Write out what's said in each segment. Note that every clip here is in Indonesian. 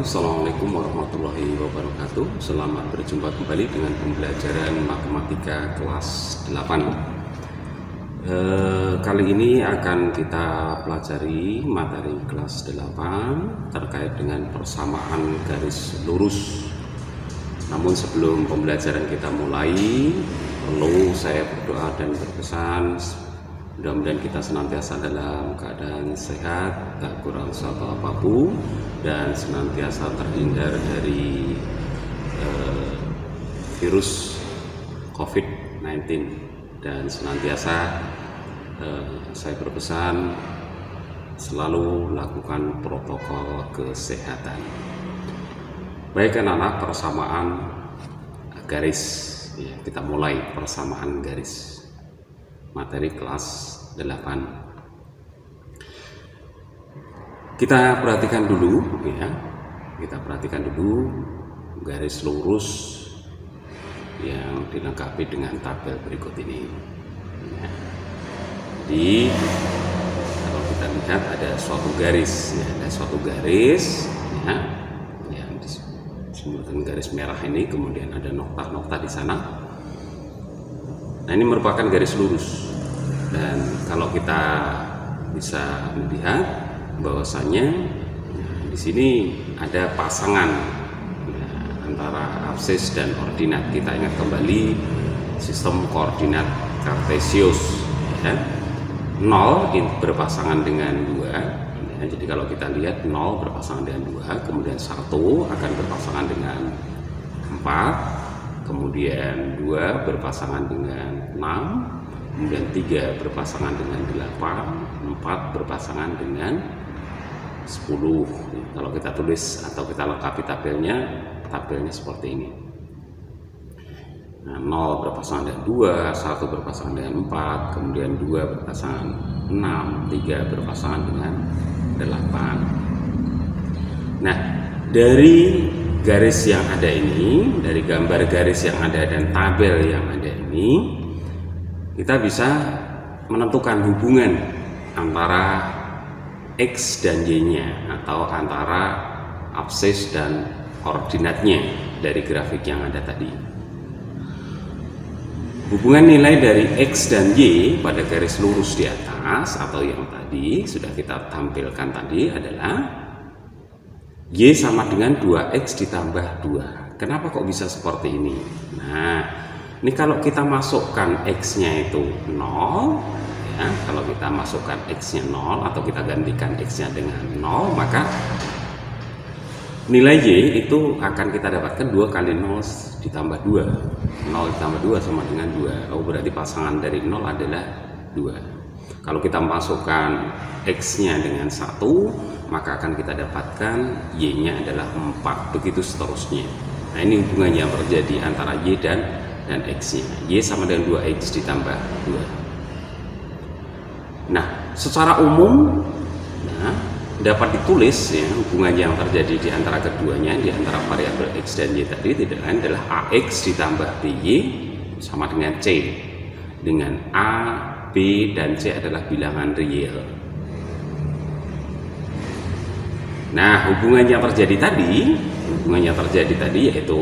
Assalamualaikum warahmatullahi wabarakatuh. Selamat berjumpa kembali dengan pembelajaran matematika kelas 8. Kali ini akan kita pelajari materi kelas 8 terkait dengan persamaan garis lurus. Namun sebelum pembelajaran kita mulai, perlu saya berdoa dan berpesan mudah-mudahan kita senantiasa dalam keadaan sehat, tak kurang suatu apapun, dan senantiasa terhindar dari virus COVID-19. Dan senantiasa saya berpesan selalu lakukan protokol kesehatan. Baik anak-anak, persamaan garis ya, kita mulai persamaan garis materi kelas 8. Kita perhatikan dulu ya, garis lurus yang dilengkapi dengan tabel berikut ini ya. Jadi kalau kita lihat ada suatu garis ya, ya, yang disebutkan garis merah ini, kemudian ada nokta-nokta di sana. Nah, ini merupakan garis lurus, dan kalau kita bisa melihat bahwasanya di sini ada pasangan ya, antara absis dan ordinat. Kita ingat kembali sistem koordinat Kartesius ya. 0 berpasangan dengan 2 ya. Jadi kalau kita lihat 0 berpasangan dengan 2, kemudian 1 akan berpasangan dengan 4, kemudian 2 berpasangan dengan 6, kemudian 3 berpasangan dengan 8, 4 berpasangan dengan 10. Kalau kita tulis atau kita lengkapi tabelnya seperti ini. Nah, 0 berpasangan dengan 2, 1 berpasangan dengan 4, kemudian 2 berpasangan 6, 3 berpasangan dengan 8. Nah, dari garis yang ada ini, dari gambar garis yang ada dan tabel yang ada ini, kita bisa menentukan hubungan antara X dan Y-nya atau antara absis dan ordinatnya dari grafik yang ada tadi. Hubungan nilai dari X dan Y pada garis lurus di atas atau yang tadi sudah kita tampilkan tadi adalah Y sama dengan 2X ditambah 2. Kenapa kok bisa seperti ini? Nah, ini kalau kita masukkan X-nya itu 0 ya, kalau kita masukkan X-nya 0 atau kita gantikan X-nya dengan 0, maka nilai Y itu akan kita dapatkan 2 kali 0 ditambah 2. 0 ditambah 2 sama dengan 2. Oh, berarti pasangan dari 0 adalah 2. Kalau kita masukkan X-nya dengan 1, maka akan kita dapatkan Y-nya adalah 4, begitu seterusnya. Nah, ini hubungan yang terjadi antara Y dan X-nya. Y sama dengan 2X ditambah 2. Nah, secara umum dapat ditulis ya, hubungan yang terjadi di antara keduanya, di antara variabel X dan Y tadi tidak lain adalah AX ditambah BY sama dengan C, dengan A, B, dan C adalah bilangan real. Nah, hubungan yang terjadi tadi yaitu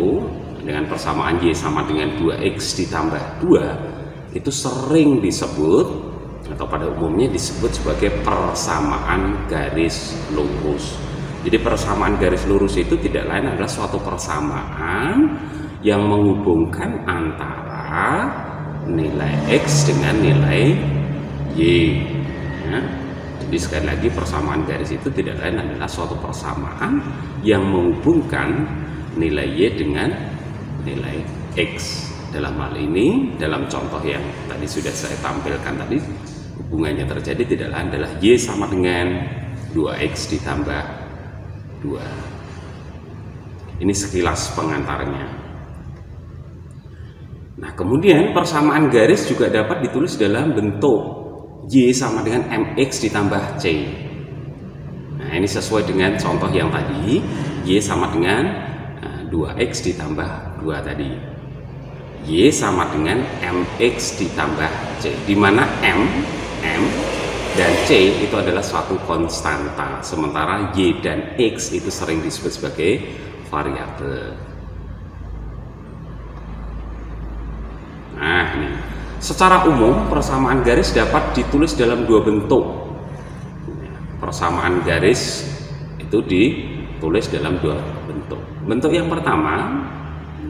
dengan persamaan Y sama dengan 2X ditambah 2 itu sering disebut atau pada umumnya disebut sebagai persamaan garis lurus. Jadi persamaan garis lurus itu tidak lain adalah suatu persamaan yang menghubungkan antara nilai X dengan nilai Y ya. Jadi sekali lagi persamaan garis itu tidak lain adalah suatu persamaan yang menghubungkan nilai Y dengan nilai X. Dalam hal ini, dalam contoh yang tadi sudah saya tampilkan tadi, hubungannya terjadi tidak lain adalah Y sama dengan 2X ditambah 2. Ini sekilas pengantarnya. Nah, kemudian persamaan garis juga dapat ditulis dalam bentuk Y sama dengan MX ditambah C. Nah, ini sesuai dengan contoh yang tadi, Y sama dengan 2X ditambah 2 tadi. Y sama dengan MX ditambah C, di mana M dan C itu adalah suatu konstanta, sementara Y dan X itu sering disebut sebagai variabel. Nah, ini secara umum persamaan garis dapat ditulis dalam dua bentuk. Persamaan garis itu ditulis dalam dua bentuk. Bentuk yang pertama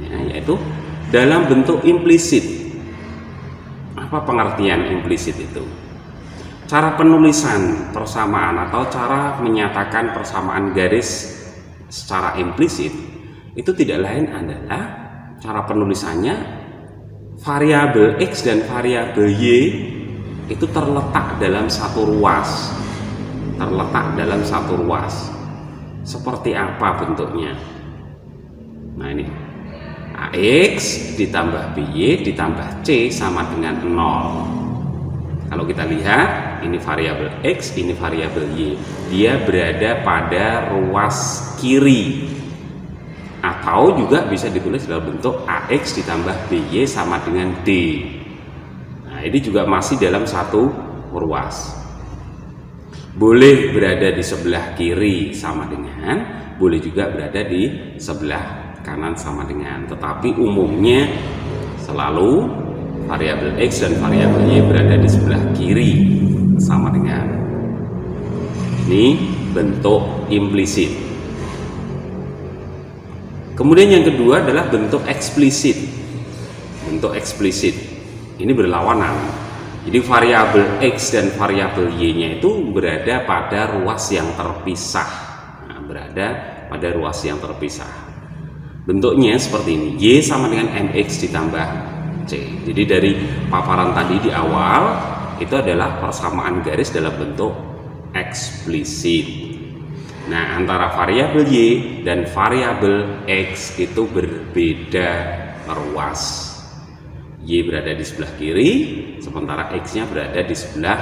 yaitu dalam bentuk implisit. Apa pengertian implisit itu? Cara penulisan persamaan atau cara menyatakan persamaan garis secara implisit itu tidak lain adalah cara penulisannya variabel X dan variabel Y itu terletak dalam satu ruas. Seperti apa bentuknya? Nah, ini AX ditambah BY ditambah C sama dengan 0. Kalau kita lihat, ini variabel X, ini variabel Y. Dia berada pada ruas kiri. Atau juga bisa ditulis dalam bentuk AX ditambah BY sama dengan D. Nah, ini juga masih dalam satu ruas. Boleh berada di sebelah kiri sama dengan, boleh juga berada di sebelah kanan sama dengan. Tetapi umumnya selalu variabel X dan variabel Y berada di sebelah kiri sama dengan. Ini bentuk implisit. Kemudian yang kedua adalah bentuk eksplisit. Bentuk eksplisit ini berlawanan. Jadi variabel X dan variabel Y-nya itu berada pada ruas yang terpisah. Nah, berada pada ruas yang terpisah. Bentuknya seperti ini. Y sama dengan MX ditambah C. Jadi dari paparan tadi di awal itu adalah persamaan garis dalam bentuk eksplisit. Nah, antara variabel Y dan variabel X itu berbeda ruas. Y berada di sebelah kiri, sementara X-nya berada di sebelah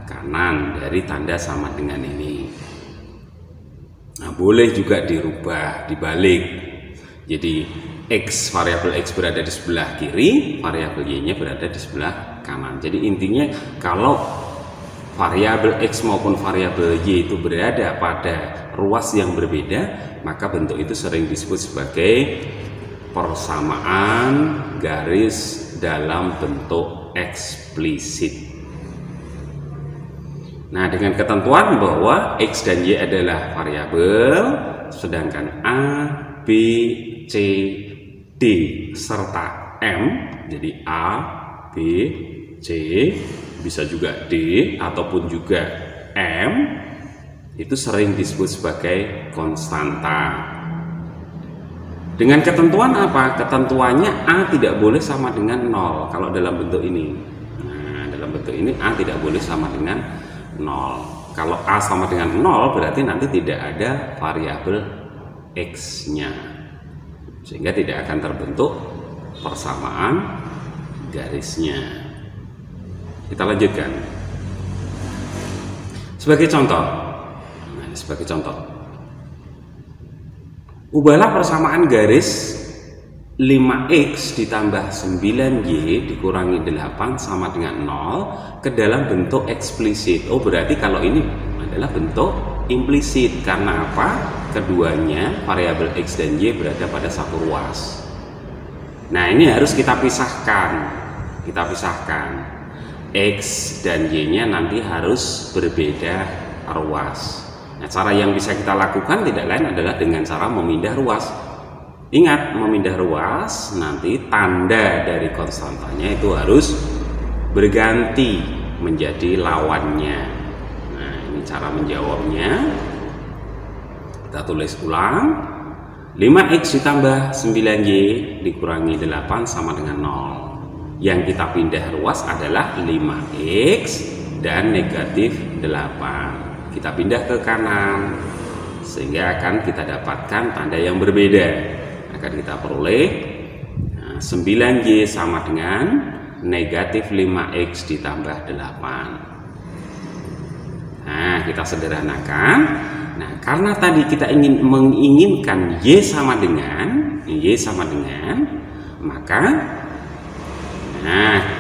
kanan dari tanda sama dengan ini. Nah, boleh juga dirubah, dibalik. Jadi variabel X berada di sebelah kiri, variabel Y-nya berada di sebelah kanan. Jadi intinya kalau variabel X maupun variabel Y itu berada pada ruas yang berbeda, maka bentuk itu sering disebut sebagai persamaan garis dalam bentuk eksplisit. Nah, dengan ketentuan bahwa X dan Y adalah variabel, sedangkan A, B, C, D serta M, jadi A, B, C, bisa juga D ataupun juga M, itu sering disebut sebagai konstanta. Dengan ketentuan apa? Ketentuannya A tidak boleh sama dengan 0 kalau dalam bentuk ini. Nah, dalam bentuk ini A tidak boleh sama dengan 0. Kalau A sama dengan 0 berarti nanti tidak ada variabel X-nya, sehingga tidak akan terbentuk persamaan garisnya. Kita lanjutkan. Sebagai contoh, ubahlah persamaan garis 5X ditambah 9Y dikurangi 8 sama dengan 0 ke dalam bentuk eksplisit. Oh, berarti kalau ini adalah bentuk implisit. Karena apa? Keduanya, variabel X dan Y berada pada satu ruas. Nah, ini harus kita pisahkan. X dan Y-nya nanti harus berbeda ruas. Nah, cara yang bisa kita lakukan tidak lain adalah dengan cara memindah ruas. Ingat, memindah ruas nanti tanda dari konstantanya itu harus berganti menjadi lawannya. Nah, ini cara menjawabnya. Kita tulis ulang. 5X ditambah 9Y dikurangi 8 sama dengan 0. Yang kita pindah ruas adalah 5X dan negatif 8. Kita pindah ke kanan sehingga akan kita dapatkan tanda yang berbeda. Akan kita peroleh 9Y sama dengan negatif 5X ditambah 8. Nah, kita sederhanakan. Nah, karena tadi kita menginginkan Y sama dengan, maka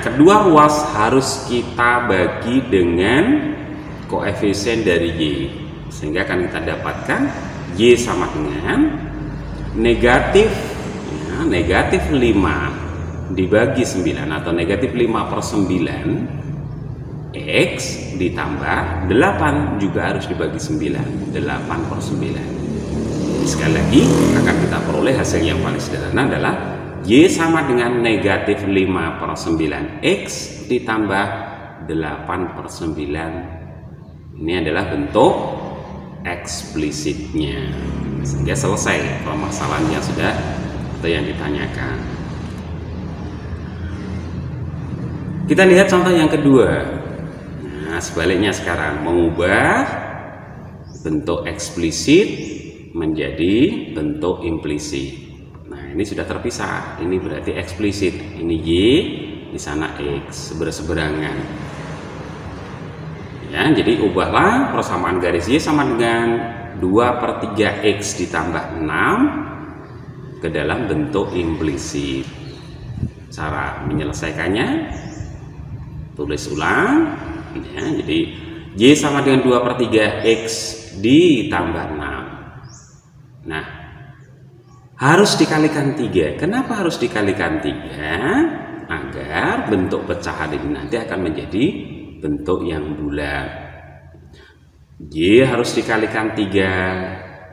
kedua ruas harus kita bagi dengan koefisien dari Y, sehingga akan kita dapatkan Y sama dengan negatif 5 dibagi 9 atau negatif 5/9 X ditambah 8 juga harus dibagi 9, 8/9. Sekali lagi akan kita peroleh hasil yang paling sederhana adalah Y sama dengan negatif 5/9 X ditambah 8/9. Ini adalah bentuk eksplisitnya, sehingga selesai permasalahan yang sudah atau yang ditanyakan. Kita lihat contoh yang kedua. Nah, sebaliknya sekarang, mengubah bentuk eksplisit menjadi bentuk implisit. Nah, ini sudah terpisah. Ini berarti eksplisit. Ini Y, di sana X berseberangan. Ya, jadi ubahlah persamaan garis Y sama dengan 2/3X ditambah 6 ke dalam bentuk implisit. Cara menyelesaikannya, tulis ulang. Ya, jadi Y sama dengan 2/3X ditambah 6. Nah, harus dikalikan 3. Kenapa harus dikalikan 3? Agar bentuk pecahan ini nanti akan menjadi bentuk yang bulat. Y harus dikalikan 3,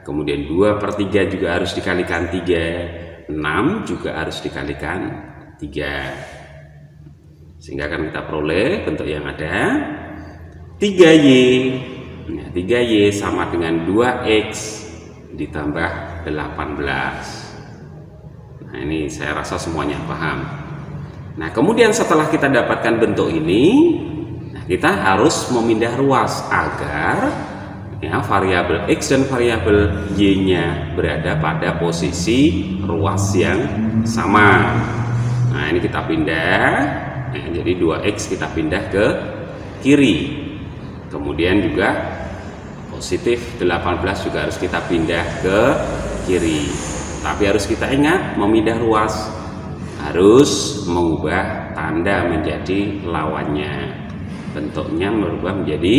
kemudian 2/3 juga harus dikalikan 3, 6 juga harus dikalikan 3, sehingga akan kita peroleh bentuk yang ada 3Y. Nah, 3Y sama dengan 2X ditambah 18. Nah, ini saya rasa semuanya paham. Nah, kemudian setelah kita dapatkan bentuk ini, kita harus memindah ruas agar ya, variabel X dan variabel Y-nya berada pada posisi ruas yang sama. Nah, ini kita pindah. Nah, jadi 2X kita pindah ke kiri. Kemudian juga positif 18 juga harus kita pindah ke kiri. Tapi harus kita ingat, memindah ruas harus mengubah tanda menjadi lawannya. Bentuknya berubah menjadi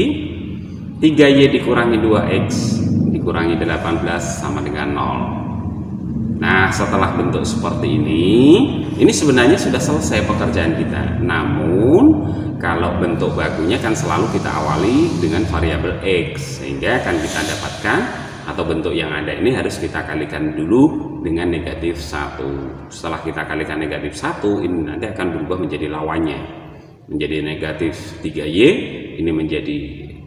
3Y dikurangi 2X dikurangi 18 sama dengan 0. Nah, setelah bentuk seperti ini sebenarnya sudah selesai pekerjaan kita. Namun kalau bentuk bakunya kan selalu kita awali dengan variabel X, sehingga akan kita dapatkan atau bentuk yang ada ini harus kita kalikan dulu dengan negatif 1. Setelah kita kalikan negatif 1, ini nanti akan berubah menjadi lawannya, menjadi negatif 3Y, ini menjadi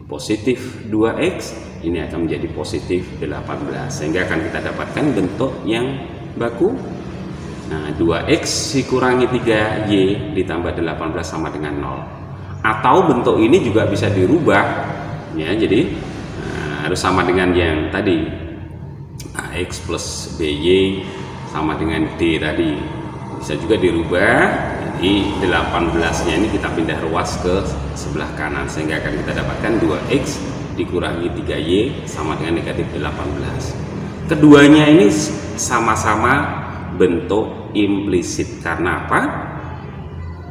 positif 2X, ini akan menjadi positif 18, sehingga akan kita dapatkan bentuk yang baku. Nah, 2X dikurangi 3Y ditambah 18 sama dengan 0. Atau bentuk ini juga bisa dirubah ya, jadi harus sama dengan yang tadi, AX plus BY sama dengan D tadi, bisa juga dirubah. Di 18-nya ini kita pindah ruas ke sebelah kanan, sehingga akan kita dapatkan 2X dikurangi 3Y sama dengan negatif 18. Keduanya ini sama-sama bentuk implisit. Karena apa?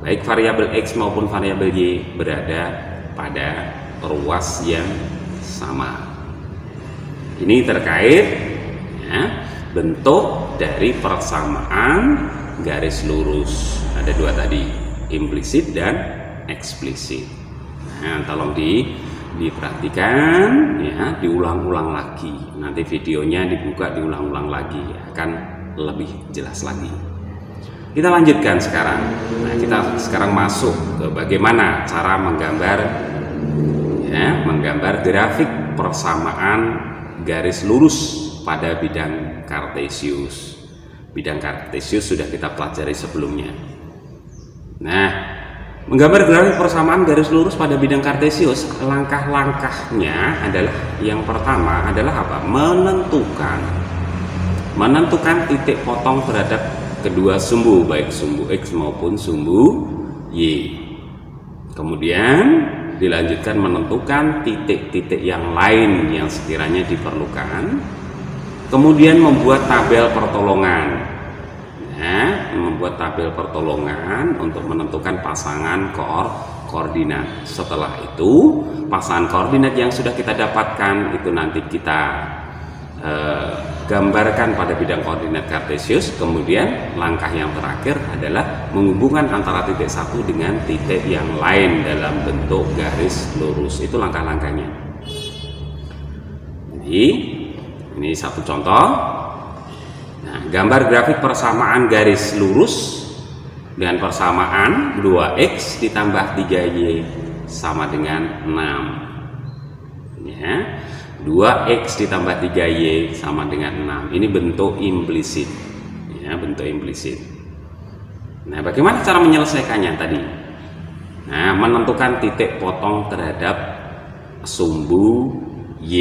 Baik variabel X maupun variabel Y berada pada ruas yang sama. Ini terkait ya, bentuk dari persamaan garis lurus. Ada dua tadi, implisit dan eksplisit. Nah, tolong diperhatikan ya, diulang-ulang lagi. Nanti videonya dibuka, diulang-ulang lagi, akan lebih jelas lagi. Kita lanjutkan sekarang. Nah, kita sekarang masuk ke bagaimana cara menggambar grafik persamaan garis lurus pada bidang Kartesius. Bidang Kartesius sudah kita pelajari sebelumnya. Nah, Menggambar grafik persamaan garis lurus pada bidang kartesius, langkah-langkahnya adalah yang pertama adalah apa? Menentukan titik potong terhadap kedua sumbu, baik sumbu X maupun sumbu Y. Kemudian dilanjutkan menentukan titik-titik yang lain yang sekiranya diperlukan. Kemudian membuat tabel pertolongan. Membuat tabel pertolongan untuk menentukan pasangan koordinat. Setelah itu, pasangan koordinat yang sudah kita dapatkan itu nanti kita gambarkan pada bidang koordinat kartesius. Kemudian langkah yang terakhir adalah menghubungkan antara titik satu dengan titik yang lain dalam bentuk garis lurus. Itu langkah-langkahnya. Jadi ini satu contoh. Nah, gambar grafik persamaan garis lurus dengan persamaan 2x ditambah 3y sama dengan 6. Ya, 2x ditambah 3y sama dengan 6. Ini bentuk implisit. Ya, bentuk implisit. Nah, bagaimana cara menyelesaikannya tadi? Nah, menentukan titik potong terhadap sumbu Y.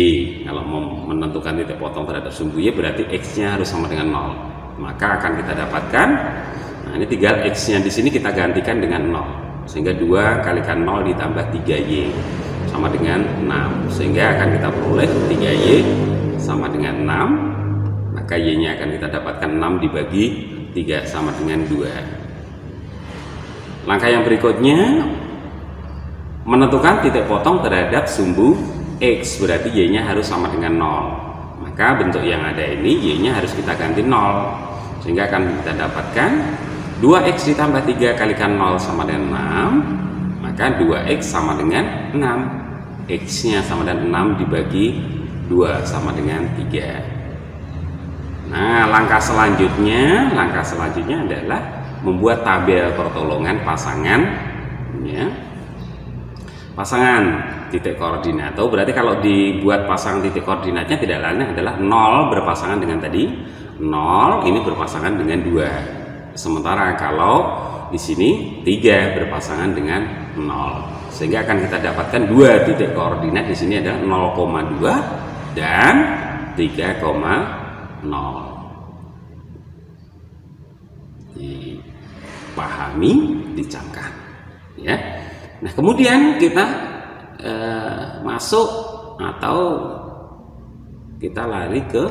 Kalau mau menentukan titik potong terhadap sumbu Y berarti X-nya harus sama dengan 0. Maka akan kita dapatkan, nah ini tinggal X-nya di sini kita gantikan dengan 0. Sehingga 2 kalikan 0 ditambah 3Y sama dengan 6. Sehingga akan kita peroleh 3Y sama dengan 6. Maka Y-nya akan kita dapatkan 6 dibagi 3 sama dengan 2. Langkah yang berikutnya menentukan titik potong terhadap sumbu X, berarti Y-nya harus sama dengan 0. Maka bentuk yang ada ini Y-nya harus kita ganti 0. Sehingga akan kita dapatkan 2x ditambah 3 kalikan 0 sama dengan 6. Maka 2x sama dengan 6. X-nya sama dengan 6 dibagi 2 sama dengan 3. Nah, langkah selanjutnya adalah membuat tabel pertolongan pasangan, ya. Pasangan titik koordinat. Berarti kalau dibuat pasangan titik koordinatnya tidak lain adalah 0 berpasangan dengan tadi 0, ini berpasangan dengan 2. Sementara kalau di sini 3 berpasangan dengan 0. Sehingga akan kita dapatkan 2 titik koordinat di sini adalah 0,2 dan 3,0. Dipahami, dicamkan, ya. Nah, kemudian kita masuk atau kita lari ke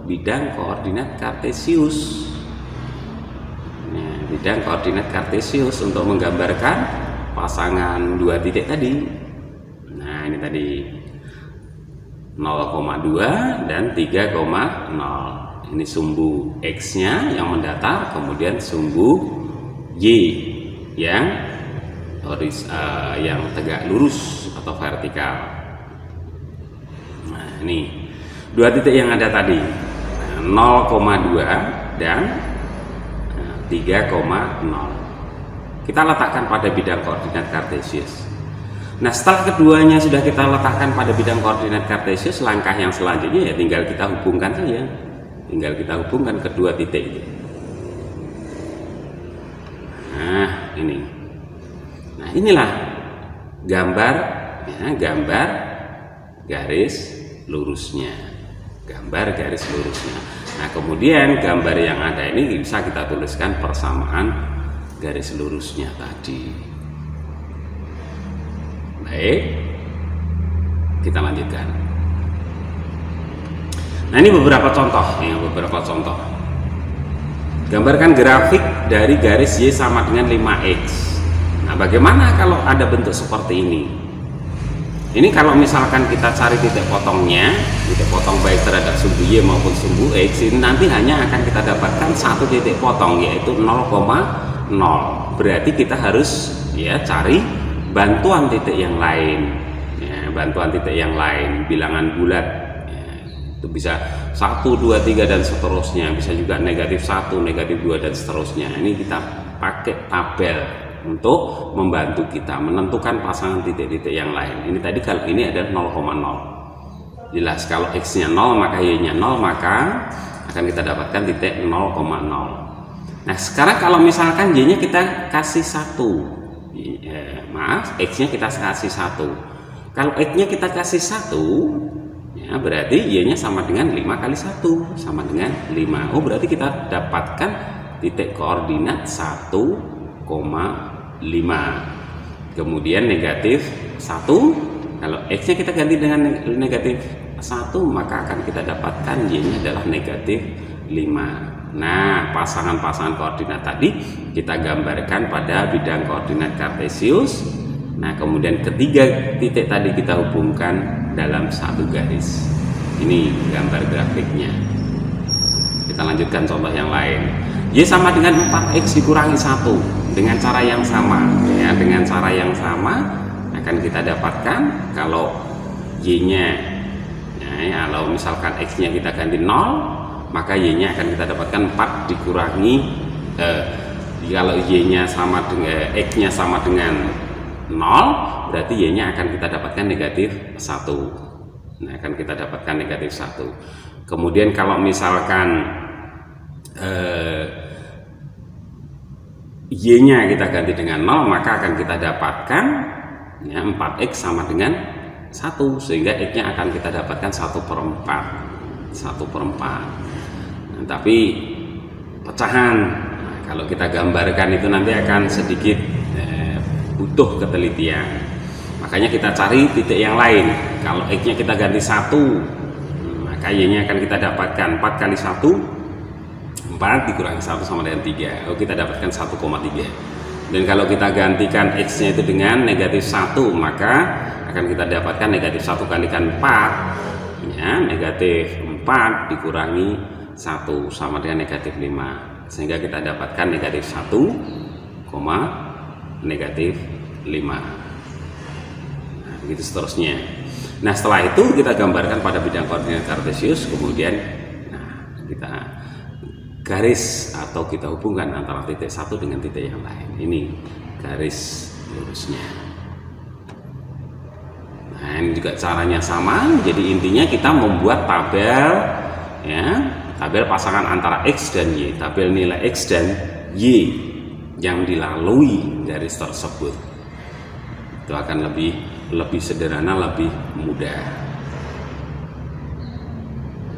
bidang koordinat kartesius. Nah, bidang koordinat kartesius untuk menggambarkan pasangan 2 titik tadi. Nah, ini tadi 0,2 dan 3,0. Ini sumbu X-nya yang mendatar, kemudian sumbu Y yang tegak lurus atau vertikal. Nah, ini 2 titik yang ada tadi, 0,2 dan 3,0. Kita letakkan pada bidang koordinat kartesius. Nah, setelah keduanya sudah kita letakkan pada bidang koordinat kartesius, langkah yang selanjutnya ya tinggal kita hubungkan saja. Tinggal kita hubungkan kedua titik itu. Nah, ini. Nah, inilah gambar, ya, gambar garis lurusnya. Gambar garis lurusnya. Nah, kemudian gambar yang ada ini bisa kita tuliskan persamaan garis lurusnya tadi. Baik, kita lanjutkan. Nah, ini beberapa contoh, Gambarkan grafik dari garis Y sama dengan 5X. Nah, bagaimana kalau ada bentuk seperti ini? Ini kalau misalkan kita cari titik potongnya, titik potong baik terhadap sumbu Y maupun sumbu X, ini nanti hanya akan kita dapatkan satu titik potong, yaitu 0,0. Berarti kita harus ya cari bantuan titik yang lain, ya, bantuan titik yang lain, bilangan bulat. Ya, itu bisa 1, 2, 3 dan seterusnya, bisa juga -1, -2 dan seterusnya. Ini kita pakai tabel untuk membantu kita menentukan pasangan titik-titik yang lain. Ini tadi kalau ini adalah 0,0. Jelas kalau X-nya 0 maka Y-nya 0, maka akan kita dapatkan titik 0,0. Nah, sekarang kalau misalkan Y-nya kita kasih 1, maaf, X-nya kita kasih 1. Kalau X-nya kita kasih 1, ya, berarti Y-nya sama dengan 5 kali 1, sama dengan 5. Oh, berarti kita dapatkan titik koordinat 1,5. Kemudian negatif 1. Kalau X-nya kita ganti dengan negatif 1, maka akan kita dapatkan Y-nya adalah negatif 5. Nah, pasangan-pasangan koordinat tadi kita gambarkan pada bidang koordinat kartesius. Nah, kemudian ketiga titik tadi kita hubungkan dalam satu garis. Ini gambar grafiknya. Kita lanjutkan contoh yang lain. Y sama dengan 4X dikurangi 1 dengan cara yang sama. Ya, dengan cara yang sama akan kita dapatkan kalau Y-nya, ya, kalau misalkan X-nya kita ganti 0, maka Y-nya akan kita dapatkan 4 dikurangi kalau Y-nya sama dengan X-nya sama dengan 0, berarti Y-nya akan kita dapatkan negatif 1. Nah, akan kita dapatkan negatif 1. Kemudian kalau misalkan Y-nya kita ganti dengan 0, maka akan kita dapatkan, ya, 4X sama dengan 1, sehingga X-nya akan kita dapatkan 1/4. 1/4. Nah, tapi pecahan, nah, kalau kita gambarkan itu nanti akan sedikit butuh ketelitian. Makanya kita cari titik yang lain. Kalau X-nya kita ganti 1, maka Y-nya akan kita dapatkan 4 kali 1, 4 dikurangi 1 sama dengan 3. Oh, kita dapatkan 1,3. Dan kalau kita gantikan X-nya itu dengan negatif 1, maka akan kita dapatkan negatif 1 kalikan 4, ya, negatif 4 dikurangi 1 sama dengan negatif 5, sehingga kita dapatkan negatif 1, negatif 5. Nah, begitu seterusnya. Nah, setelah itu kita gambarkan pada bidang koordinat kartesius, kemudian kita garis atau kita hubungkan antara titik 1 dengan titik yang lain. Ini garis lurusnya. Nah, ini juga caranya sama. Jadi intinya kita membuat tabel, ya, tabel pasangan antara X dan Y, tabel nilai X dan Y yang dilalui garis tersebut. Itu akan lebih sederhana, lebih mudah.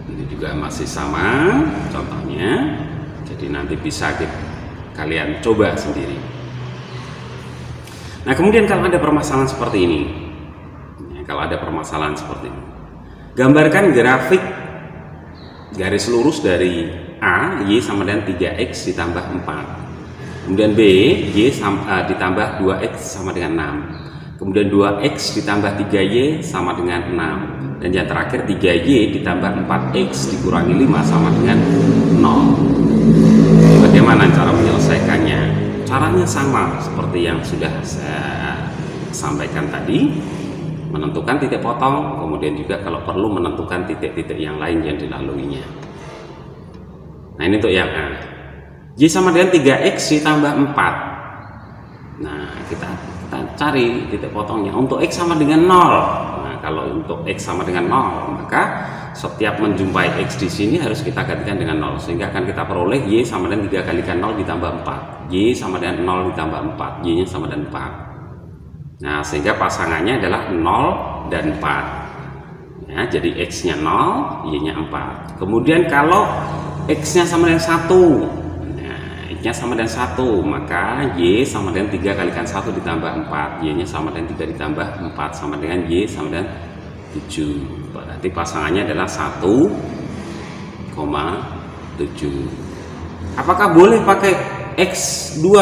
Ini juga masih sama contohnya. Jadi nanti bisa kalian coba sendiri. Nah, kemudian kalau ada permasalahan seperti ini, gambarkan grafik garis lurus dari A, Y sama dengan 3X ditambah 4. Kemudian B, Y ditambah 2X sama dengan 6. Kemudian 2X ditambah 3Y sama dengan 6. Dan yang terakhir 3Y ditambah 4X dikurangi 5 sama dengan 0. Bagaimana cara menyelesaikannya? Caranya sama seperti yang sudah saya sampaikan tadi. Menentukan titik potong, kemudian juga kalau perlu menentukan titik-titik yang lain yang dilaluinya. Nah, ini untuk yang A. Y sama dengan 3X ditambah 4. Nah, kita cari titik potongnya. Untuk X sama dengan 0. Nah, kalau untuk X sama dengan 0, maka setiap menjumpai X di sini harus kita gantikan dengan 0, sehingga akan kita peroleh Y sama dengan 3 kalikan 0 ditambah 4. Y sama dengan 0 ditambah 4. Y-nya sama dengan 4. Nah, sehingga pasangannya adalah 0 dan 4. Ya, jadi X-nya 0, Y-nya 4. Kemudian kalau X-nya sama dengan 1, nah, X-nya sama dengan 1, maka Y sama dengan 3 kalikan 1 ditambah 4. Y-nya sama dengan 3 ditambah 4 sama dengan Y sama dengan 7. Berarti pasangannya adalah 1,7. Apakah boleh pakai X2?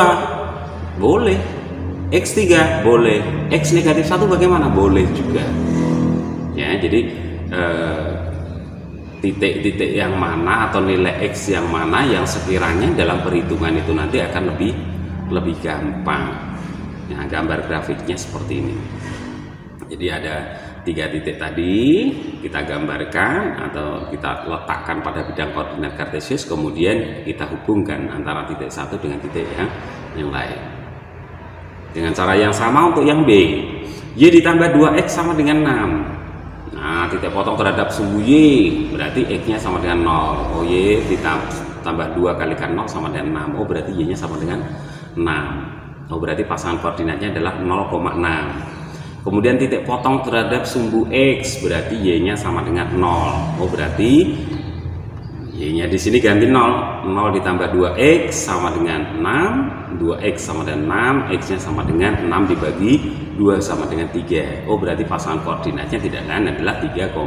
Boleh. X3 boleh, X negatif 1 bagaimana? Boleh juga. Ya, jadi titik-titik yang mana atau nilai X yang mana yang sekiranya dalam perhitungan itu nanti akan lebih gampang. Nah, gambar grafiknya seperti ini. Jadi ada 3 titik tadi kita gambarkan atau kita letakkan pada bidang koordinat kartesius, kemudian kita hubungkan antara titik 1 dengan titik yang lain. Dengan cara yang sama untuk yang B, Y ditambah 2X sama dengan 6. Nah, titik potong terhadap sumbu Y, berarti X-nya sama dengan 0. Oh, Y ditambah 2 kalikan 0 sama dengan 6. Oh, berarti Y-nya sama dengan 6. Oh, berarti pasangan koordinatnya adalah 0,6. Kemudian titik potong terhadap sumbu X, berarti Y-nya sama dengan 0. Oh, berarti Y-nya di sini ganti 0. 0 ditambah 2X sama dengan 6. 2X sama dengan 6. X-nya sama dengan 6 dibagi 2 sama dengan 3. Oh, berarti pasangan koordinatnya tidak lain adalah 3,0.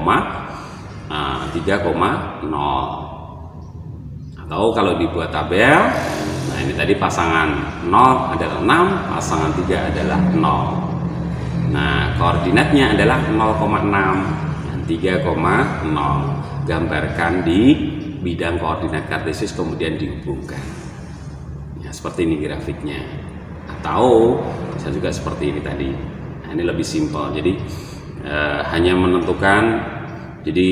Atau kalau dibuat tabel, nah ini tadi pasangan 0 adalah 6, pasangan 3 adalah 0. Nah, koordinatnya adalah 0,6 dan 3,0. Gambarkan di bidang koordinat kartesius kemudian dihubungkan. Ya, seperti ini grafiknya. Atau bisa juga seperti ini tadi. Nah, ini lebih simpel. Jadi hanya menentukan, jadi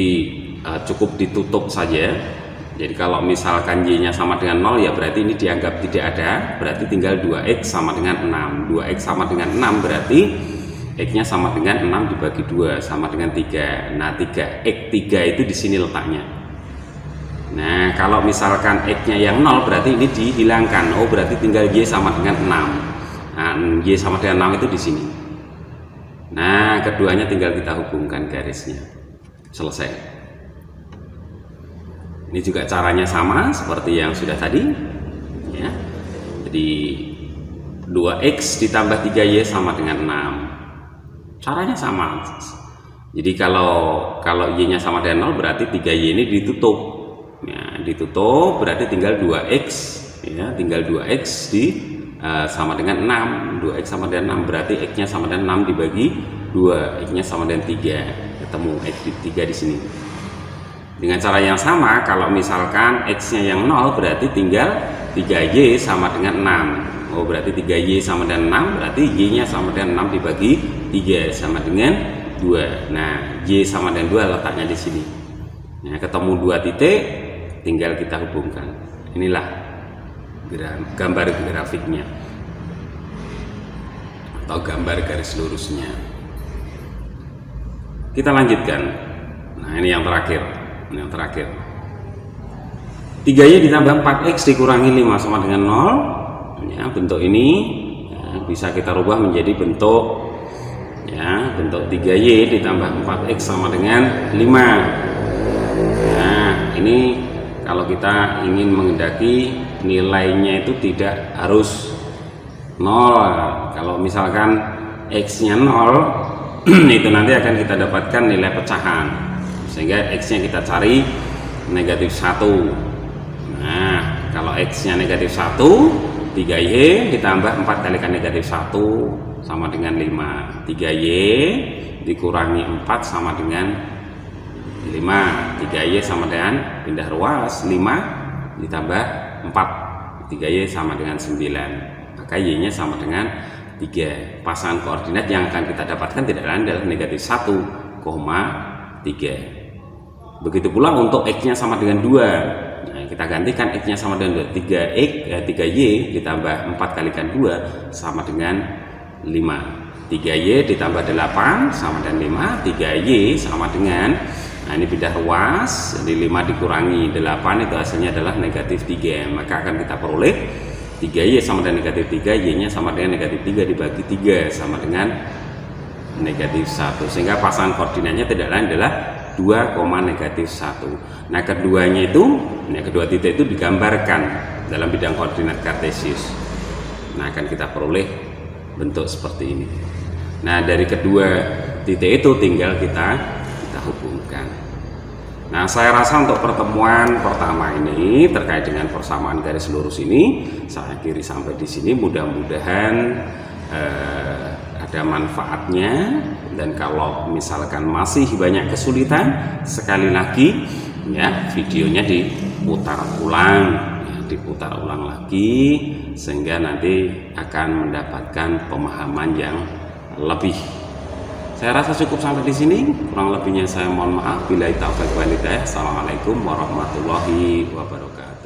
cukup ditutup saja. Jadi kalau misalkan Y-nya sama dengan 0, ya berarti ini dianggap tidak ada, berarti tinggal 2X sama dengan 6. 2X sama dengan 6 berarti X-nya sama dengan 6 dibagi 2 sama dengan 3. Nah, 3X 3 itu di sini letaknya. Nah, kalau misalkan X-nya yang 0 berarti ini dihilangkan. Oh, berarti tinggal Y sama dengan 6. Nah, Y sama dengan 6 itu di sini. Nah, keduanya tinggal kita hubungkan garisnya. Selesai. Ini juga caranya sama seperti yang sudah tadi, ya. Jadi 2X ditambah 3Y sama dengan 6. Caranya sama. Jadi kalau Y-nya sama dengan 0 berarti 3Y ini ditutup. Ya, ditutup berarti tinggal 2X, ya, tinggal 2X sama dengan 6. 2X sama dengan 6 berarti X-nya sama dengan 6 dibagi 2. X-nya sama dengan 3. Ketemu X di 3 di sini. Dengan cara yang sama, kalau misalkan X-nya yang 0 berarti tinggal 3Y sama dengan 6. Oh, berarti 3Y sama dengan 6 berarti Y-nya sama dengan 6 dibagi 3 sama dengan 2. Nah, Y sama dengan 2 letaknya di sini. Nah, ketemu 2 titik, tinggal kita hubungkan. Inilah gambar grafiknya atau gambar garis lurusnya. Kita lanjutkan. Nah, ini yang terakhir. Yang terakhir, 3Y ditambah 4X dikurangi 5 sama dengan 0. Ya, bentuk ini ya, bisa kita rubah menjadi bentuk, ya, bentuk 3Y ditambah 4X sama dengan 5. Nah, ini kalau kita ingin menghendaki nilainya itu tidak harus 0. Kalau misalkan X-nya 0 itu nanti akan kita dapatkan nilai pecahan, sehingga X-nya kita cari negatif 1. Nah, kalau X-nya negatif 1, 3Y ditambah 4 kalikan negatif 1 sama dengan 5. 3Y dikurangi 4 sama dengan 5. 3Y sama dengan, pindah ruas, 5 ditambah 4. 3Y sama dengan 9. Maka Y-nya sama dengan 3. Pasangan koordinat yang akan kita dapatkan tidak lain adalah negatif 1,3. Begitu pula untuk X-nya sama dengan 2. Nah, kita gantikan X-nya sama dengan 2. 3Y ditambah 4 kalikan 2 sama dengan 5. 3Y ditambah 8 sama dengan 5. 3Y sama dengan, nah ini pindah ruas, jadi 5 dikurangi 8 itu hasilnya adalah negatif 3. Maka akan kita peroleh 3Y sama dengan negatif 3, Y-nya sama dengan negatif 3 dibagi 3 sama dengan negatif 1. Sehingga pasangan koordinatnya tidak lain adalah 2,-1. Nah, keduanya itu, nah, kedua titik itu digambarkan dalam bidang koordinat kartesius. Nah, akan kita peroleh bentuk seperti ini. Nah, dari kedua titik itu tinggal kita hubungkan. Nah, saya rasa untuk pertemuan pertama ini terkait dengan persamaan garis lurus ini saya akhiri sampai di sini. Mudah-mudahan ada manfaatnya, dan kalau misalkan masih banyak kesulitan, sekali lagi ya videonya diputar ulang, lagi sehingga nanti akan mendapatkan pemahaman yang lebih. Saya rasa cukup sampai di sini, kurang lebihnya saya mohon maaf. Billahi taufiq wal hidayah. Assalamualaikum warahmatullahi wabarakatuh.